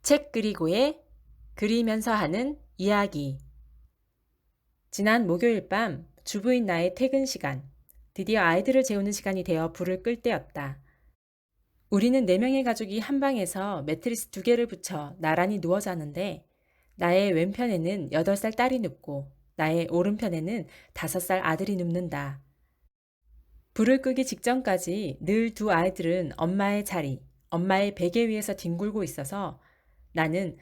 책 그리고의 그리면서 하는 이야기. 지난 목요일 밤 주부인 나의 퇴근 시간. 드디어 아이들을 재우는 시간이 되어 불을 끌 때였다. 우리는 4명의 가족이 한 방에서 매트리스 2개를 붙여 나란히 누워 자는데 나의 왼편에는 8살 딸이 눕고 나의 오른편에는 5살 아들이 눕는다. 불을 끄기 직전까지 늘 두 아이들은 엄마의 자리, 엄마의 베개 위에서 뒹굴고 있어서 나는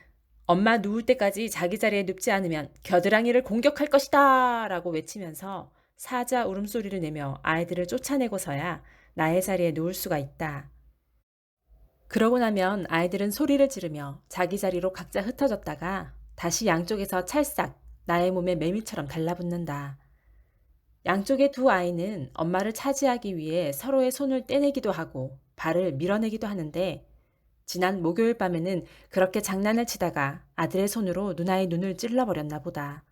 엄마 누울 때까지 자기 자리에 눕지 않으면 겨드랑이를 공격할 것이다! 라고 외치면서 사자 울음소리를 내며 아이들을 쫓아내고서야 나의 자리에 누울 수가 있다. 그러고 나면 아이들은 소리를 지르며 자기 자리로 각자 흩어졌다가 다시 양쪽에서 찰싹 나의 몸에 매미처럼 달라붙는다. 양쪽의 두 아이는 엄마를 차지하기 위해 서로의 손을 떼내기도 하고 발을 밀어내기도 하는데 지난 목요일 밤에는 그렇게 장난을 치다가 아들의 손으로 누나의 눈을 찔러버렸나 보다.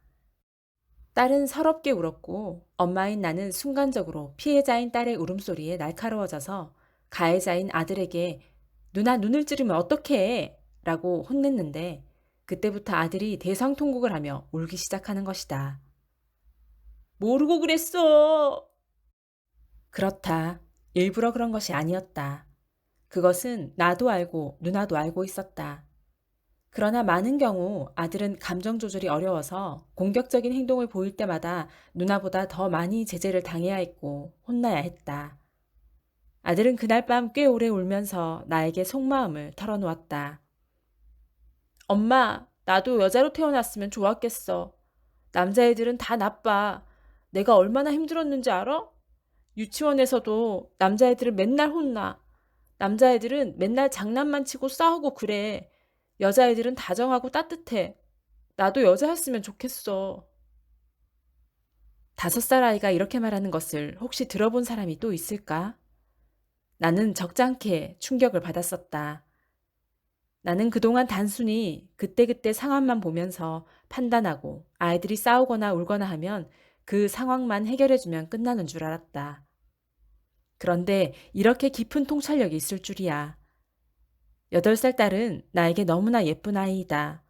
딸은 서럽게 울었고 엄마인 나는 순간적으로 피해자인 딸의 울음소리에 날카로워져서 가해자인 아들에게 누나 눈을 찌르면 어떡해? 라고 혼냈는데 그때부터 아들이 대성통곡을 하며 울기 시작하는 것이다. 모르고 그랬어. 그렇다. 일부러 그런 것이 아니었다. 그것은 나도 알고 누나도 알고 있었다. 그러나 많은 경우 아들은 감정 조절이 어려워서 공격적인 행동을 보일 때마다 누나보다 더 많이 제재를 당해야 했고 혼나야 했다. 아들은 그날 밤 꽤 오래 울면서 나에게 속마음을 털어놓았다. 엄마, 나도 여자로 태어났으면 좋았겠어. 남자애들은 다 나빠. 내가 얼마나 힘들었는지 알아? 유치원에서도 남자애들은 맨날 혼나. 남자애들은 맨날 장난만 치고 싸우고 그래. 여자애들은 다정하고 따뜻해. 나도 여자였으면 좋겠어. 5살 아이가 이렇게 말하는 것을 혹시 들어본 사람이 또 있을까? 나는 적잖게 충격을 받았었다. 나는 그동안 단순히 그때그때 상황만 보면서 판단하고 아이들이 싸우거나 울거나 하면 그 상황만 해결해주면 끝나는 줄 알았다. 그런데 이렇게 깊은 통찰력이 있을 줄이야. 8살 딸은 나에게 너무나 예쁜 아이이다.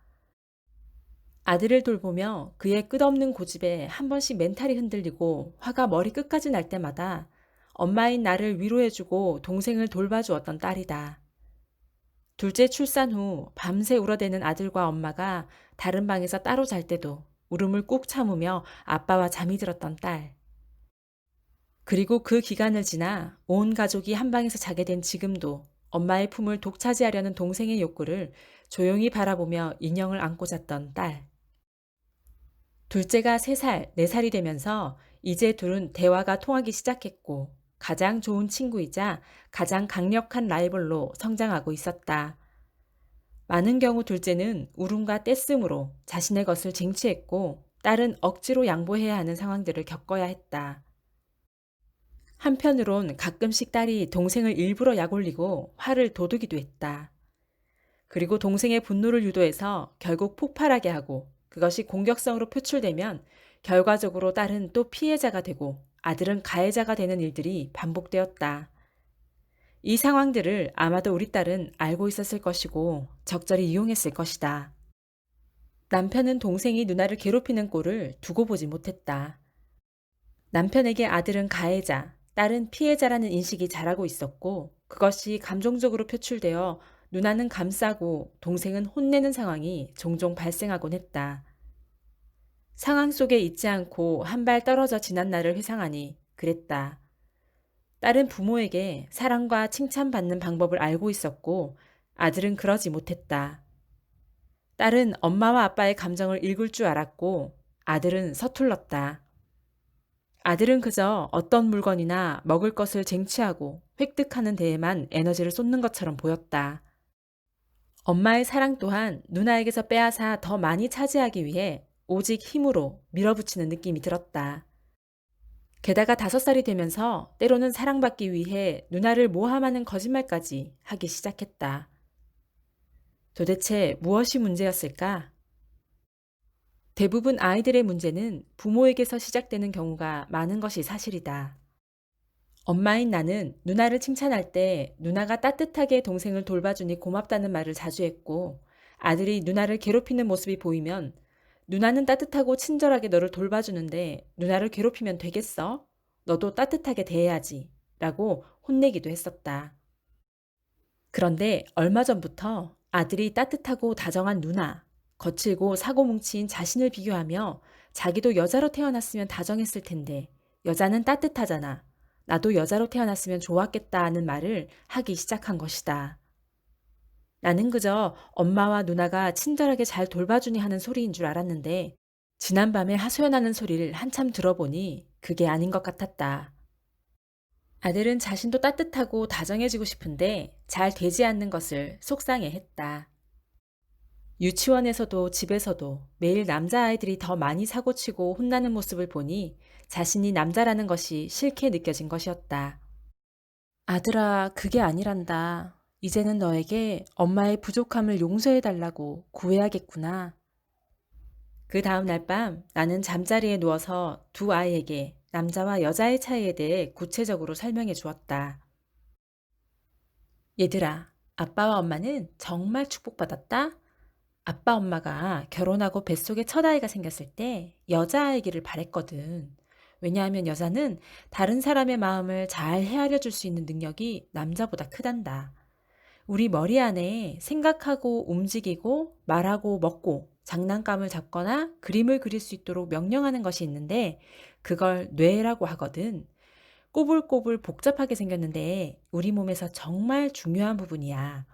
아들을 돌보며 그의 끝없는 고집에 한 번씩 멘탈이 흔들리고 화가 머리 끝까지 날 때마다 엄마인 나를 위로해주고 동생을 돌봐주었던 딸이다. 둘째 출산 후 밤새 울어대는 아들과 엄마가 다른 방에서 따로 잘 때도 울음을 꾹 참으며 아빠와 잠이 들었던 딸. 그리고 그 기간을 지나 온 가족이 한 방에서 자게 된 지금도 엄마의 품을 독차지하려는 동생의 욕구를 조용히 바라보며 인형을 안고 잤던 딸. 둘째가 3살, 4살이 되면서 이제 둘은 대화가 통하기 시작했고 가장 좋은 친구이자 가장 강력한 라이벌로 성장하고 있었다. 많은 경우 둘째는 울음과 떼씀으로 자신의 것을 쟁취했고 딸은 억지로 양보해야 하는 상황들을 겪어야 했다. 한편으론 가끔씩 딸이 동생을 일부러 약올리고 화를 돋우기도 했다. 그리고 동생의 분노를 유도해서 결국 폭발하게 하고 그것이 공격성으로 표출되면 결과적으로 딸은 또 피해자가 되고 아들은 가해자가 되는 일들이 반복되었다. 이 상황들을 아마도 우리 딸은 알고 있었을 것이고 적절히 이용했을 것이다. 남편은 동생이 누나를 괴롭히는 꼴을 두고 보지 못했다. 남편에게 아들은 가해자, 딸은 피해자라는 인식이 자라고 있었고 그것이 감정적으로 표출되어 누나는 감싸고 동생은 혼내는 상황이 종종 발생하곤 했다. 상황 속에 있지 않고 한 발 떨어져 지난 날을 회상하니 그랬다. 딸은 부모에게 사랑과 칭찬받는 방법을 알고 있었고 아들은 그러지 못했다. 딸은 엄마와 아빠의 감정을 읽을 줄 알았고 아들은 서툴렀다. 아들은 그저 어떤 물건이나 먹을 것을 쟁취하고 획득하는 데에만 에너지를 쏟는 것처럼 보였다. 엄마의 사랑 또한 누나에게서 빼앗아 더 많이 차지하기 위해 오직 힘으로 밀어붙이는 느낌이 들었다. 게다가 5살이 되면서 때로는 사랑받기 위해 누나를 모함하는 거짓말까지 하기 시작했다. 도대체 무엇이 문제였을까? 대부분 아이들의 문제는 부모에게서 시작되는 경우가 많은 것이 사실이다. 엄마인 나는 누나를 칭찬할 때 누나가 따뜻하게 동생을 돌봐주니 고맙다는 말을 자주 했고 아들이 누나를 괴롭히는 모습이 보이면 누나는 따뜻하고 친절하게 너를 돌봐주는데 누나를 괴롭히면 되겠어? 너도 따뜻하게 대해야지. 라고 혼내기도 했었다. 그런데 얼마 전부터 아들이 따뜻하고 다정한 누나, 거칠고 사고뭉친 자신을 비교하며 자기도 여자로 태어났으면 다정했을 텐데 여자는 따뜻하잖아. 나도 여자로 태어났으면 좋았겠다 하는 말을 하기 시작한 것이다. 나는 그저 엄마와 누나가 친절하게 잘 돌봐주니 하는 소리인 줄 알았는데 지난밤에 하소연하는 소리를 한참 들어보니 그게 아닌 것 같았다. 아들은 자신도 따뜻하고 다정해지고 싶은데 잘 되지 않는 것을 속상해했다. 유치원에서도 집에서도 매일 남자아이들이 더 많이 사고치고 혼나는 모습을 보니 자신이 남자라는 것이 싫게 느껴진 것이었다. 아들아, 그게 아니란다. 이제는 너에게 엄마의 부족함을 용서해달라고 구해야겠구나. 그 다음 날 밤 나는 잠자리에 누워서 두 아이에게 남자와 여자의 차이에 대해 구체적으로 설명해 주었다. 얘들아, 아빠와 엄마는 정말 축복받았다. 아빠 엄마가 결혼하고 뱃속에 첫 아이가 생겼을 때 여자아이기를 바랬거든. 왜냐하면 여자는 다른 사람의 마음을 잘 헤아려 줄 수 있는 능력이 남자보다 크단다. 우리 머리 안에 생각하고 움직이고 말하고 먹고 장난감을 잡거나 그림을 그릴 수 있도록 명령하는 것이 있는데 그걸 뇌라고 하거든. 꼬불꼬불 복잡하게 생겼는데 우리 몸에서 정말 중요한 부분이야.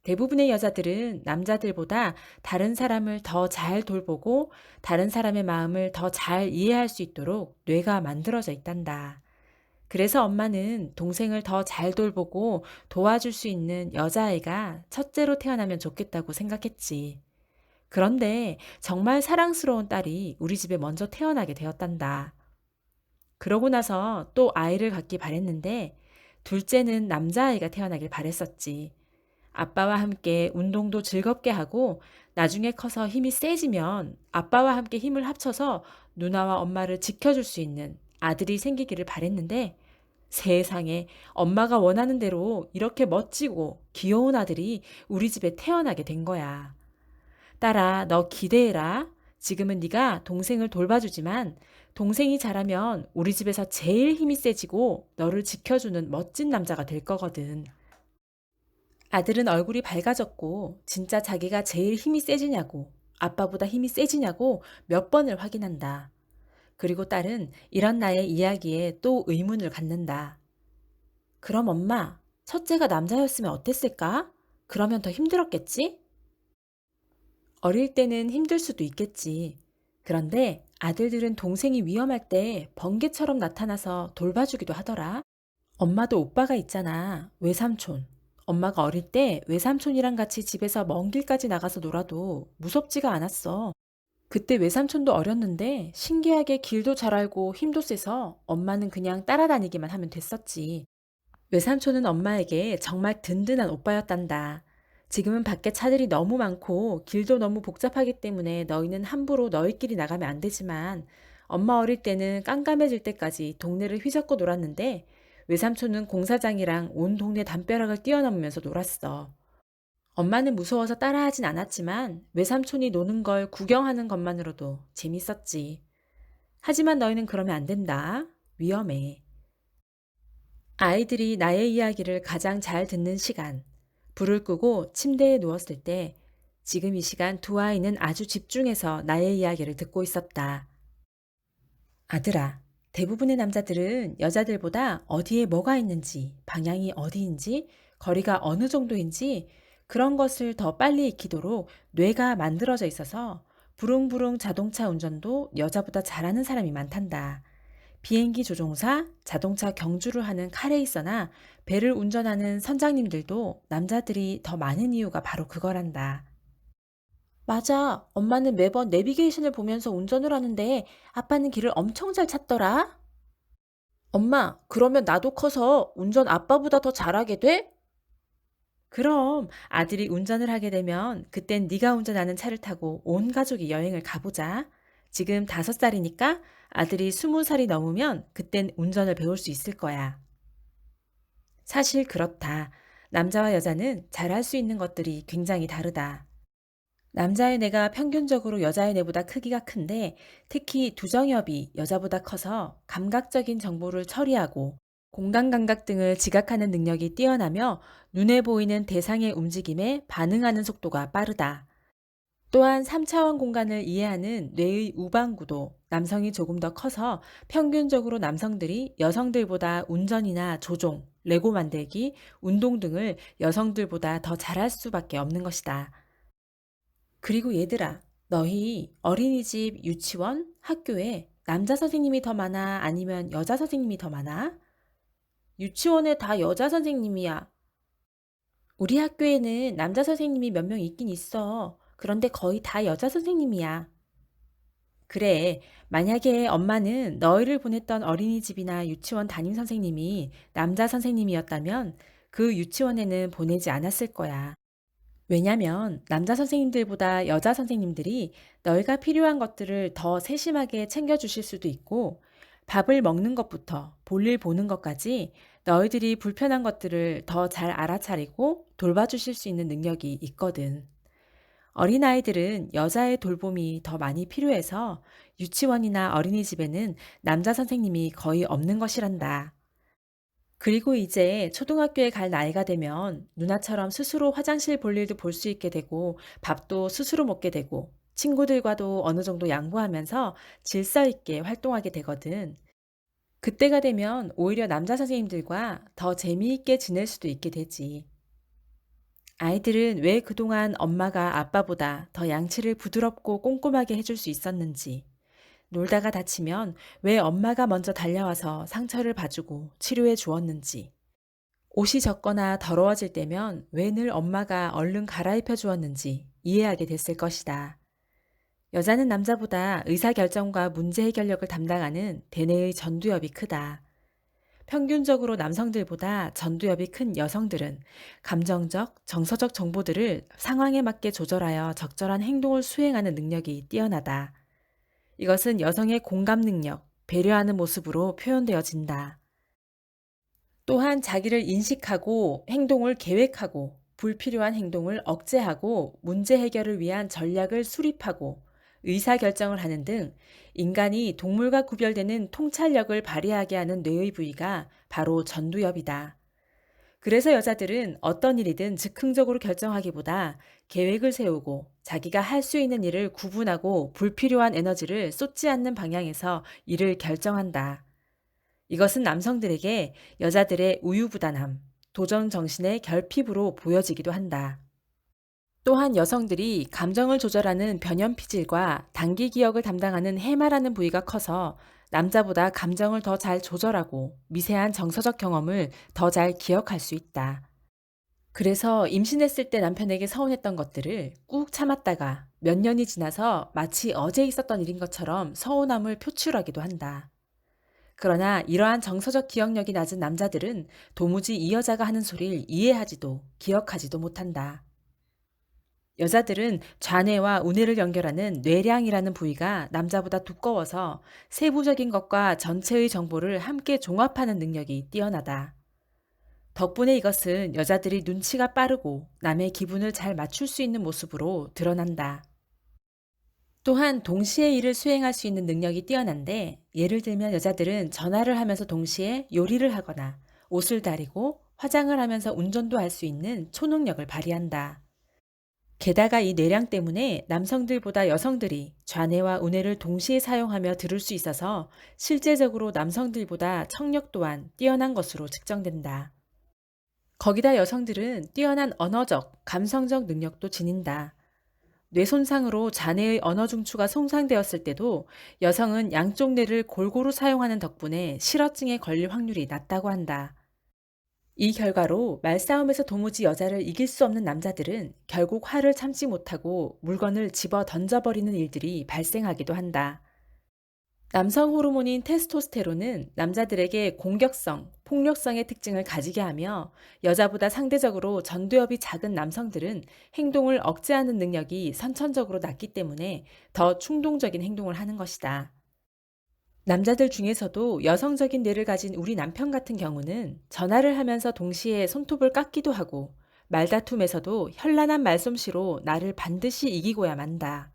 대부분의 여자들은 남자들보다 다른 사람을 더 잘 돌보고 다른 사람의 마음을 더 잘 이해할 수 있도록 뇌가 만들어져 있단다. 그래서 엄마는 동생을 더 잘 돌보고 도와줄 수 있는 여자아이가 첫째로 태어나면 좋겠다고 생각했지. 그런데 정말 사랑스러운 딸이 우리 집에 먼저 태어나게 되었단다. 그러고 나서 또 아이를 갖기 바랬는데 둘째는 남자아이가 태어나길 바랬었지. 아빠와 함께 운동도 즐겁게 하고 나중에 커서 힘이 세지면 아빠와 함께 힘을 합쳐서 누나와 엄마를 지켜줄 수 있는 아들이 생기기를 바랬는데 세상에 엄마가 원하는 대로 이렇게 멋지고 귀여운 아들이 우리 집에 태어나게 된 거야. 딸아, 너 기대해라. 지금은 네가 동생을 돌봐주지만 동생이 자라면 우리 집에서 제일 힘이 세지고 너를 지켜주는 멋진 남자가 될 거거든. 아들은 얼굴이 밝아졌고 진짜 자기가 제일 힘이 세지냐고 아빠보다 힘이 세지냐고 몇 번을 확인한다. 그리고 딸은 이런 나의 이야기에 또 의문을 갖는다. 그럼 엄마, 첫째가 남자였으면 어땠을까? 그러면 더 힘들었겠지? 어릴 때는 힘들 수도 있겠지. 그런데 아들들은 동생이 위험할 때 번개처럼 나타나서 돌봐주기도 하더라. 엄마도 오빠가 있잖아. 외삼촌. 엄마가 어릴 때 외삼촌이랑 같이 집에서 먼 길까지 나가서 놀아도 무섭지가 않았어. 그때 외삼촌도 어렸는데 신기하게 길도 잘 알고 힘도 세서 엄마는 그냥 따라다니기만 하면 됐었지. 외삼촌은 엄마에게 정말 든든한 오빠였단다. 지금은 밖에 차들이 너무 많고 길도 너무 복잡하기 때문에 너희는 함부로 너희끼리 나가면 안 되지만 엄마 어릴 때는 깜깜해질 때까지 동네를 휘젓고 놀았는데 외삼촌은 공사장이랑 온 동네 담벼락을 뛰어넘으면서 놀았어. 엄마는 무서워서 따라하진 않았지만 외삼촌이 노는 걸 구경하는 것만으로도 재밌었지. 하지만 너희는 그러면 안 된다. 위험해. 아이들이 나의 이야기를 가장 잘 듣는 시간. 불을 끄고 침대에 누웠을 때 지금 이 시간 두 아이는 아주 집중해서 나의 이야기를 듣고 있었다. 아들아, 대부분의 남자들은 여자들보다 어디에 뭐가 있는지, 방향이 어디인지, 거리가 어느 정도인지 그런 것을 더 빨리 익히도록 뇌가 만들어져 있어서 부릉부릉 자동차 운전도 여자보다 잘하는 사람이 많단다. 비행기 조종사, 자동차 경주를 하는 카레이서나 배를 운전하는 선장님들도 남자들이 더 많은 이유가 바로 그거란다. 맞아. 엄마는 매번 내비게이션을 보면서 운전을 하는데 아빠는 길을 엄청 잘 찾더라. 엄마, 그러면 나도 커서 운전 아빠보다 더 잘하게 돼? 그럼 아들이 운전을 하게 되면 그땐 네가 운전하는 차를 타고 온 가족이 여행을 가보자. 지금 5살이니까 아들이 20살이 넘으면 그땐 운전을 배울 수 있을 거야. 사실 그렇다. 남자와 여자는 잘할 수 있는 것들이 굉장히 다르다. 남자의 뇌가 평균적으로 여자의 뇌보다 크기가 큰데 특히 두정엽이 여자보다 커서 감각적인 정보를 처리하고 공간 감각 등을 지각하는 능력이 뛰어나며 눈에 보이는 대상의 움직임에 반응하는 속도가 빠르다. 또한 3차원 공간을 이해하는 뇌의 우방구도 남성이 조금 더 커서 평균적으로 남성들이 여성들보다 운전이나 조종, 레고 만들기, 운동 등을 여성들보다 더 잘할 수밖에 없는 것이다. 그리고 얘들아, 너희 어린이집, 유치원, 학교에 남자 선생님이 더 많아? 아니면 여자 선생님이 더 많아? 유치원에 다 여자 선생님이야. 우리 학교에는 남자 선생님이 몇 명 있긴 있어. 그런데 거의 다 여자 선생님이야. 그래, 만약에 엄마는 너희를 보냈던 어린이집이나 유치원 담임 선생님이 남자 선생님이었다면 그 유치원에는 보내지 않았을 거야. 왜냐면 남자 선생님들보다 여자 선생님들이 너희가 필요한 것들을 더 세심하게 챙겨주실 수도 있고, 밥을 먹는 것부터 볼일 보는 것까지 너희들이 불편한 것들을 더 잘 알아차리고 돌봐주실 수 있는 능력이 있거든. 어린아이들은 여자의 돌봄이 더 많이 필요해서 유치원이나 어린이집에는 남자 선생님이 거의 없는 것이란다. 그리고 이제 초등학교에 갈 나이가 되면 누나처럼 스스로 화장실 볼 일도 볼 수 있게 되고 밥도 스스로 먹게 되고 친구들과도 어느 정도 양보하면서 질서 있게 활동하게 되거든. 그때가 되면 오히려 남자 선생님들과 더 재미있게 지낼 수도 있게 되지. 아이들은 왜 그동안 엄마가 아빠보다 더 양치를 부드럽고 꼼꼼하게 해줄 수 있었는지, 놀다가 다치면 왜 엄마가 먼저 달려와서 상처를 봐주고 치료해 주었는지, 옷이 젖거나 더러워질 때면 왜 늘 엄마가 얼른 갈아입혀 주었는지 이해하게 됐을 것이다. 여자는 남자보다 의사결정과 문제 해결력을 담당하는 대뇌의 전두엽이 크다. 평균적으로 남성들보다 전두엽이 큰 여성들은 감정적, 정서적 정보들을 상황에 맞게 조절하여 적절한 행동을 수행하는 능력이 뛰어나다. 이것은 여성의 공감 능력, 배려하는 모습으로 표현되어진다. 또한 자기를 인식하고 행동을 계획하고 불필요한 행동을 억제하고 문제 해결을 위한 전략을 수립하고 의사결정을 하는 등 인간이 동물과 구별되는 통찰력을 발휘하게 하는 뇌의 부위가 바로 전두엽이다. 그래서 여자들은 어떤 일이든 즉흥적으로 결정하기보다 계획을 세우고 자기가 할 수 있는 일을 구분하고 불필요한 에너지를 쏟지 않는 방향에서 일을 결정한다. 이것은 남성들에게 여자들의 우유부단함, 도전 정신의 결핍으로 보여지기도 한다. 또한 여성들이 감정을 조절하는 변연피질과 단기 기억을 담당하는 해마라는 부위가 커서 남자보다 감정을 더 잘 조절하고 미세한 정서적 경험을 더 잘 기억할 수 있다. 그래서 임신했을 때 남편에게 서운했던 것들을 꾹 참았다가 몇 년이 지나서 마치 어제 있었던 일인 것처럼 서운함을 표출하기도 한다. 그러나 이러한 정서적 기억력이 낮은 남자들은 도무지 이 여자가 하는 소리를 이해하지도 기억하지도 못한다. 여자들은 좌뇌와 우뇌를 연결하는 뇌량이라는 부위가 남자보다 두꺼워서 세부적인 것과 전체의 정보를 함께 종합하는 능력이 뛰어나다. 덕분에 이것은 여자들이 눈치가 빠르고 남의 기분을 잘 맞출 수 있는 모습으로 드러난다. 또한 동시에 일을 수행할 수 있는 능력이 뛰어난데, 예를 들면 여자들은 전화를 하면서 동시에 요리를 하거나 옷을 다리고 화장을 하면서 운전도 할 수 있는 초능력을 발휘한다. 게다가 이 뇌량 때문에 남성들보다 여성들이 좌뇌와 우뇌를 동시에 사용하며 들을 수 있어서 실제적으로 남성들보다 청력 또한 뛰어난 것으로 측정된다. 거기다 여성들은 뛰어난 언어적, 감성적 능력도 지닌다. 뇌 손상으로 자네의 언어 중추가 손상되었을 때도 여성은 양쪽 뇌를 골고루 사용하는 덕분에 실어증에 걸릴 확률이 낮다고 한다. 이 결과로 말싸움에서 도무지 여자를 이길 수 없는 남자들은 결국 화를 참지 못하고 물건을 집어 던져버리는 일들이 발생하기도 한다. 남성 호르몬인 테스토스테론은 남자들에게 공격성, 폭력성의 특징을 가지게 하며 여자보다 상대적으로 전두엽이 작은 남성들은 행동을 억제하는 능력이 선천적으로 낮기 때문에 더 충동적인 행동을 하는 것이다. 남자들 중에서도 여성적인 뇌를 가진 우리 남편 같은 경우는 전화를 하면서 동시에 손톱을 깎기도 하고 말다툼에서도 현란한 말솜씨로 나를 반드시 이기고야 만다.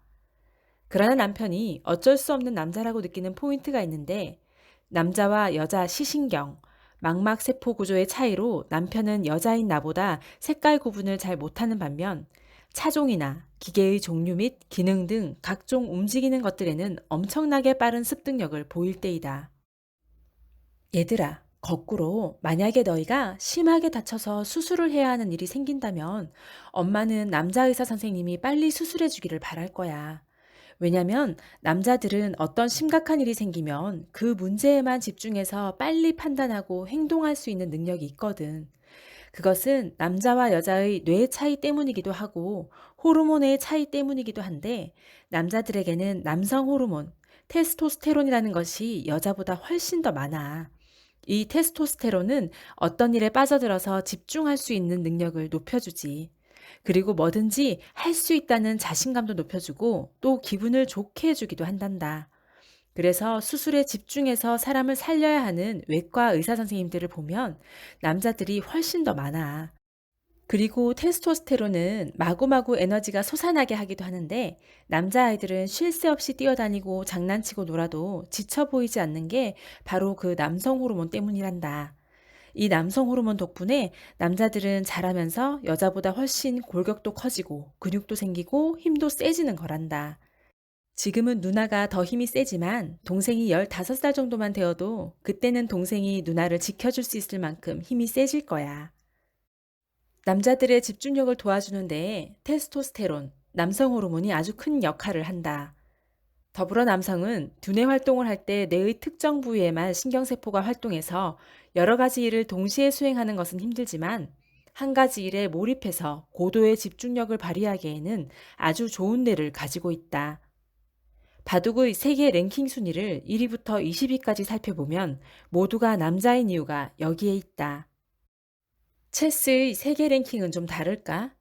그러나 남편이 어쩔 수 없는 남자라고 느끼는 포인트가 있는데 남자와 여자 시신경, 망막세포 구조의 차이로 남편은 여자인 나보다 색깔 구분을 잘 못하는 반면 차종이나 기계의 종류 및 기능 등 각종 움직이는 것들에는 엄청나게 빠른 습득력을 보일 때이다. 얘들아, 거꾸로 만약에 너희가 심하게 다쳐서 수술을 해야 하는 일이 생긴다면 엄마는 남자 의사 선생님이 빨리 수술해 주기를 바랄 거야. 왜냐면 남자들은 어떤 심각한 일이 생기면 그 문제에만 집중해서 빨리 판단하고 행동할 수 있는 능력이 있거든. 그것은 남자와 여자의 뇌 차이 때문이기도 하고 호르몬의 차이 때문이기도 한데 남자들에게는 남성 호르몬, 테스토스테론이라는 것이 여자보다 훨씬 더 많아. 이 테스토스테론은 어떤 일에 빠져들어서 집중할 수 있는 능력을 높여주지. 그리고 뭐든지 할 수 있다는 자신감도 높여주고 또 기분을 좋게 해주기도 한단다. 그래서 수술에 집중해서 사람을 살려야 하는 외과 의사 선생님들을 보면 남자들이 훨씬 더 많아. 그리고 테스토스테론은 마구마구 에너지가 솟아나게 하기도 하는데 남자아이들은 쉴 새 없이 뛰어다니고 장난치고 놀아도 지쳐 보이지 않는 게 바로 그 남성 호르몬 때문이란다. 이 남성 호르몬 덕분에 남자들은 자라면서 여자보다 훨씬 골격도 커지고 근육도 생기고 힘도 세지는 거란다. 지금은 누나가 더 힘이 세지만 동생이 15살 정도만 되어도 그때는 동생이 누나를 지켜줄 수 있을 만큼 힘이 세질 거야. 남자들의 집중력을 도와주는데 테스토스테론, 남성 호르몬이 아주 큰 역할을 한다. 더불어 남성은 두뇌 활동을 할 때 뇌의 특정 부위에만 신경세포가 활동해서 여러 가지 일을 동시에 수행하는 것은 힘들지만 한 가지 일에 몰입해서 고도의 집중력을 발휘하기에는 아주 좋은 뇌를 가지고 있다. 바둑의 세계 랭킹 순위를 1위부터 20위까지 살펴보면 모두가 남자인 이유가 여기에 있다. 체스의 세계 랭킹은 좀 다를까?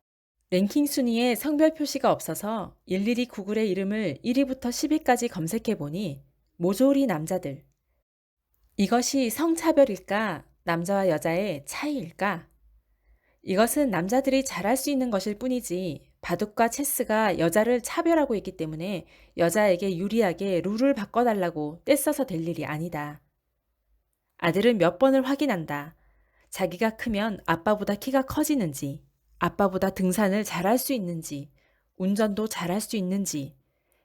랭킹 순위에 성별 표시가 없어서 일일이 구글의 이름을 1위부터 10위까지 검색해 보니 모조리 남자들. 이것이 성차별일까? 남자와 여자의 차이일까? 이것은 남자들이 잘할 수 있는 것일 뿐이지 바둑과 체스가 여자를 차별하고 있기 때문에 여자에게 유리하게 룰을 바꿔달라고 떼써서 될 일이 아니다. 아들은 몇 번을 확인한다. 자기가 크면 아빠보다 키가 커지는지, 아빠보다 등산을 잘할 수 있는지, 운전도 잘할 수 있는지,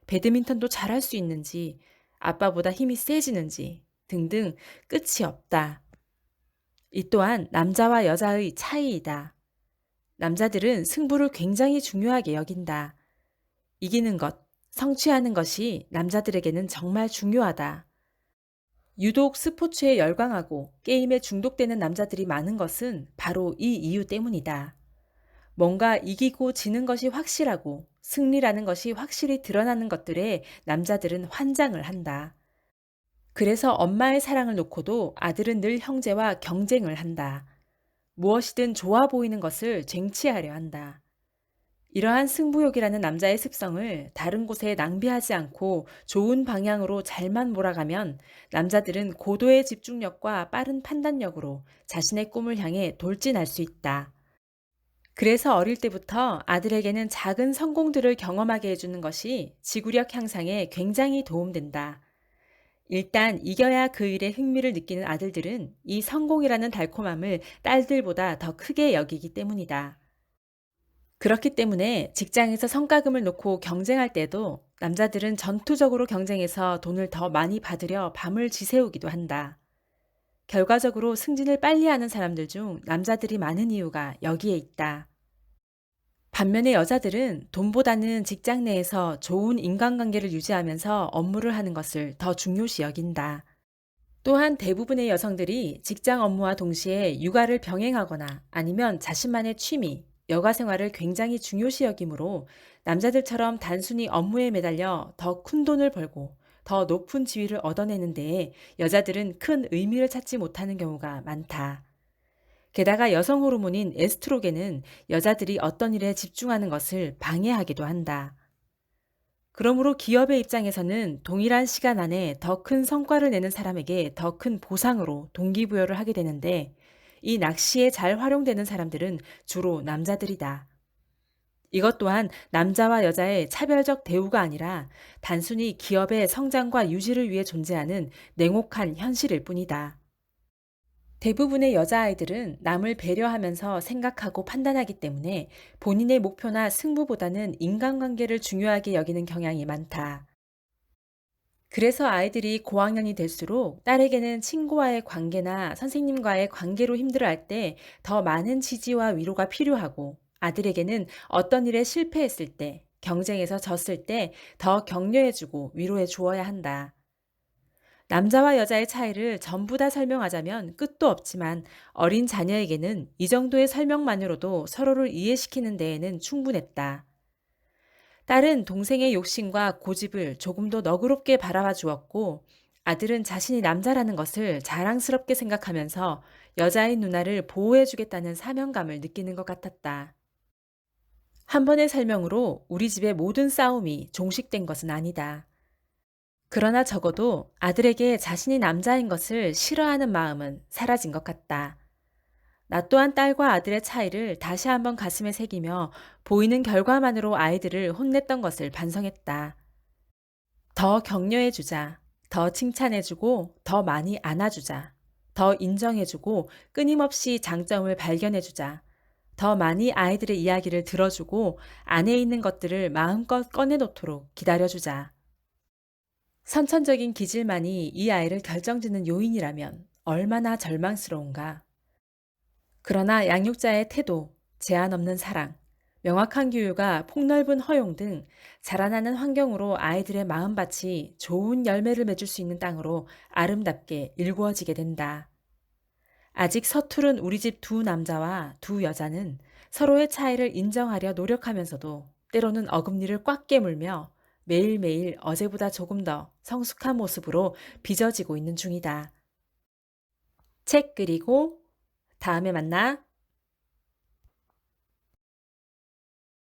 배드민턴도 잘할 수 있는지, 아빠보다 힘이 세지는지 등등 끝이 없다. 이 또한 남자와 여자의 차이이다. 남자들은 승부를 굉장히 중요하게 여긴다. 이기는 것, 성취하는 것이 남자들에게는 정말 중요하다. 유독 스포츠에 열광하고 게임에 중독되는 남자들이 많은 것은 바로 이 이유 때문이다. 뭔가 이기고 지는 것이 확실하고 승리라는 것이 확실히 드러나는 것들에 남자들은 환장을 한다. 그래서 엄마의 사랑을 놓고도 아들은 늘 형제와 경쟁을 한다. 무엇이든 좋아 보이는 것을 쟁취하려 한다. 이러한 승부욕이라는 남자의 습성을 다른 곳에 낭비하지 않고 좋은 방향으로 잘만 몰아가면 남자들은 고도의 집중력과 빠른 판단력으로 자신의 꿈을 향해 돌진할 수 있다. 그래서 어릴 때부터 아들에게는 작은 성공들을 경험하게 해주는 것이 지구력 향상에 굉장히 도움된다. 일단 이겨야 그 일에 흥미를 느끼는 아들들은 이 성공이라는 달콤함을 딸들보다 더 크게 여기기 때문이다. 그렇기 때문에 직장에서 성과금을 놓고 경쟁할 때도 남자들은 전투적으로 경쟁해서 돈을 더 많이 받으려 밤을 지새우기도 한다. 결과적으로 승진을 빨리 하는 사람들 중 남자들이 많은 이유가 여기에 있다. 반면에 여자들은 돈보다는 직장 내에서 좋은 인간관계를 유지하면서 업무를 하는 것을 더 중요시 여긴다. 또한 대부분의 여성들이 직장 업무와 동시에 육아를 병행하거나 아니면 자신만의 취미, 여가 생활을 굉장히 중요시 여기므로 남자들처럼 단순히 업무에 매달려 더 큰 돈을 벌고 더 높은 지위를 얻어내는 데에 여자들은 큰 의미를 찾지 못하는 경우가 많다. 게다가 여성 호르몬인 에스트로겐은 여자들이 어떤 일에 집중하는 것을 방해하기도 한다. 그러므로 기업의 입장에서는 동일한 시간 안에 더 큰 성과를 내는 사람에게 더 큰 보상으로 동기부여를 하게 되는데 이 낚시에 잘 활용되는 사람들은 주로 남자들이다. 이것 또한 남자와 여자의 차별적 대우가 아니라 단순히 기업의 성장과 유지를 위해 존재하는 냉혹한 현실일 뿐이다. 대부분의 여자아이들은 남을 배려하면서 생각하고 판단하기 때문에 본인의 목표나 승부보다는 인간관계를 중요하게 여기는 경향이 많다. 그래서 아이들이 고학년이 될수록 딸에게는 친구와의 관계나 선생님과의 관계로 힘들어할 때 더 많은 지지와 위로가 필요하고, 아들에게는 어떤 일에 실패했을 때, 경쟁에서 졌을 때 더 격려해주고 위로해 주어야 한다. 남자와 여자의 차이를 전부 다 설명하자면 끝도 없지만, 어린 자녀에게는 이 정도의 설명만으로도 서로를 이해시키는 데에는 충분했다. 딸은 동생의 욕심과 고집을 조금 더 너그럽게 바라봐 주었고, 아들은 자신이 남자라는 것을 자랑스럽게 생각하면서 여자의 누나를 보호해 주겠다는 사명감을 느끼는 것 같았다. 한 번의 설명으로 우리 집의 모든 싸움이 종식된 것은 아니다. 그러나 적어도 아들에게 자신이 남자인 것을 싫어하는 마음은 사라진 것 같다. 나 또한 딸과 아들의 차이를 다시 한번 가슴에 새기며 보이는 결과만으로 아이들을 혼냈던 것을 반성했다. 더 격려해주자. 더 칭찬해주고 더 많이 안아주자. 더 인정해주고 끊임없이 장점을 발견해주자. 더 많이 아이들의 이야기를 들어주고 안에 있는 것들을 마음껏 꺼내놓도록 기다려주자. 선천적인 기질만이 이 아이를 결정짓는 요인이라면 얼마나 절망스러운가. 그러나 양육자의 태도, 제한 없는 사랑, 명확한 교육과 폭넓은 허용 등 자라나는 환경으로 아이들의 마음밭이 좋은 열매를 맺을 수 있는 땅으로 아름답게 일구어지게 된다. 아직 서투른 우리 집 두 남자와 두 여자는 서로의 차이를 인정하려 노력하면서도 때로는 어금니를 꽉 깨물며 매일매일 어제보다 조금 더 성숙한 모습으로 빚어지고 있는 중이다. 책 그리고 다음에 만나.